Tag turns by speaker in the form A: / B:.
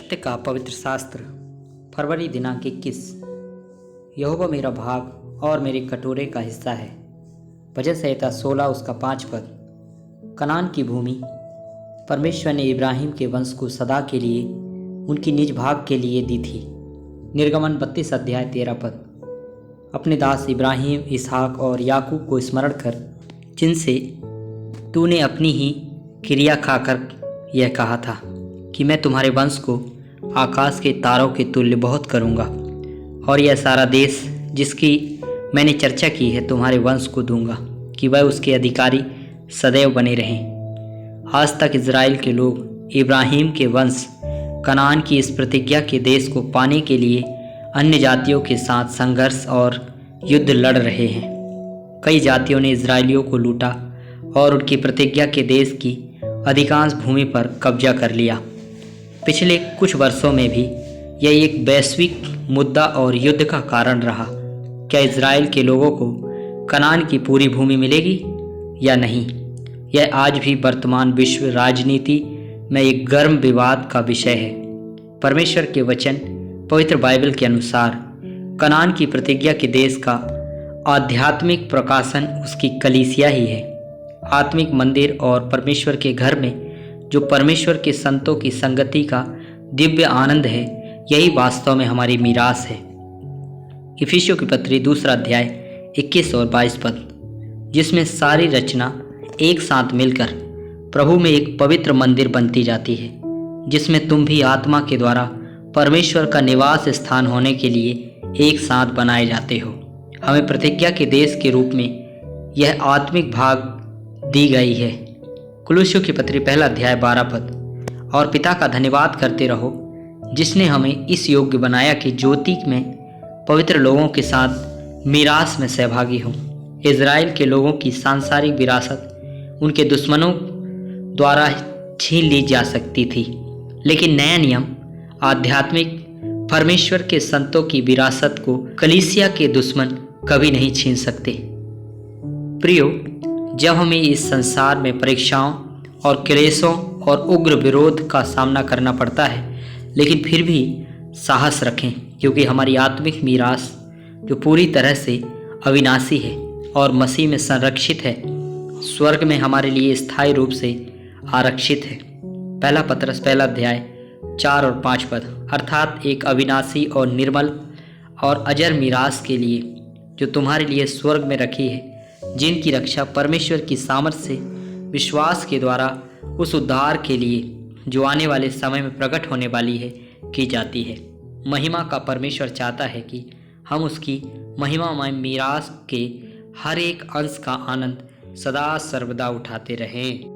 A: सत्य का पवित्र शास्त्र फरवरी दिनांक 21। यहोवा मेरा भाग और मेरे कटोरे का हिस्सा है। भजन संहिता 16 उसका 5 पद। कनान की भूमि परमेश्वर ने इब्राहिम के वंश को सदा के लिए उनकी निज भाग के लिए दी थी। निर्गमन 32 अध्याय 13 पद। अपने दास इब्राहिम, इसहाक और याकूब को स्मरण कर, जिनसे तूने अपनी ही क्रिया खाकर यह कहा था कि मैं तुम्हारे वंश को आकाश के तारों के तुल्य बहुत करूँगा, और यह सारा देश जिसकी मैंने चर्चा की है तुम्हारे वंश को दूंगा कि वह उसके अधिकारी सदैव बने रहें। आज तक इज़राइल के लोग इब्राहिम के वंश कनान की इस प्रतिज्ञा के देश को पाने के लिए अन्य जातियों के साथ संघर्ष और युद्ध लड़ रहे हैं। कई जातियों ने इज़राइलियों को लूटा और उनकी प्रतिज्ञा के देश की अधिकांश भूमि पर कब्जा कर लिया। पिछले कुछ वर्षों में भी यह एक वैश्विक मुद्दा और युद्ध का कारण रहा। क्या इज़राइल के लोगों को कनान की पूरी भूमि मिलेगी या नहीं? यह आज भी वर्तमान विश्व राजनीति में एक गर्म विवाद का विषय है। परमेश्वर के वचन पवित्र बाइबल के अनुसार कनान की प्रतिज्ञा के देश का आध्यात्मिक प्रकाशन उसकी कलीसिया ही है। आत्मिक मंदिर और परमेश्वर के घर में जो परमेश्वर के संतों की संगति का दिव्य आनंद है, यही वास्तव में हमारी मीरास है। इफिसियों की पत्री 2 अध्याय 21 और 22 पद, जिसमें सारी रचना एक साथ मिलकर प्रभु में एक पवित्र मंदिर बनती जाती है, जिसमें तुम भी आत्मा के द्वारा परमेश्वर का निवास स्थान होने के लिए एक साथ बनाए जाते हो। हमें प्रतिज्ञा के देश के रूप में यह आत्मिक भाग दी गई है। कुलुस्सियों की पत्री 1 अध्याय 12 पद। और पिता का धन्यवाद करते रहो, जिसने हमें इस योग्य बनाया कि ज्योति में पवित्र लोगों के साथ मीरास में सहभागी हों। इज़राइल के लोगों की सांसारिक विरासत उनके दुश्मनों द्वारा छीन ली जा सकती थी, लेकिन नया नियम आध्यात्मिक परमेश्वर के संतों की विरासत को कलीसिया के दुश्मन कभी नहीं छीन सकते। प्रियो, जब हमें इस संसार में परीक्षाओं और क्लेशों और उग्र विरोध का सामना करना पड़ता है, लेकिन फिर भी साहस रखें, क्योंकि हमारी आत्मिक मीरास जो पूरी तरह से अविनाशी है और मसीह में संरक्षित है, स्वर्ग में हमारे लिए स्थायी रूप से आरक्षित है। 1 पतरस 1 अध्याय 4 और 5 पद। अर्थात एक अविनाशी और निर्मल और अजर मीरास के लिए जो तुम्हारे लिए स्वर्ग में रखी है, जिनकी रक्षा परमेश्वर की सामर्थ से विश्वास के द्वारा उस उद्धार के लिए जो आने वाले समय में प्रकट होने वाली है की जाती है। महिमा का परमेश्वर चाहता है कि हम उसकी महिमामय मीरास के हर एक अंश का आनंद सदा सर्वदा उठाते रहें।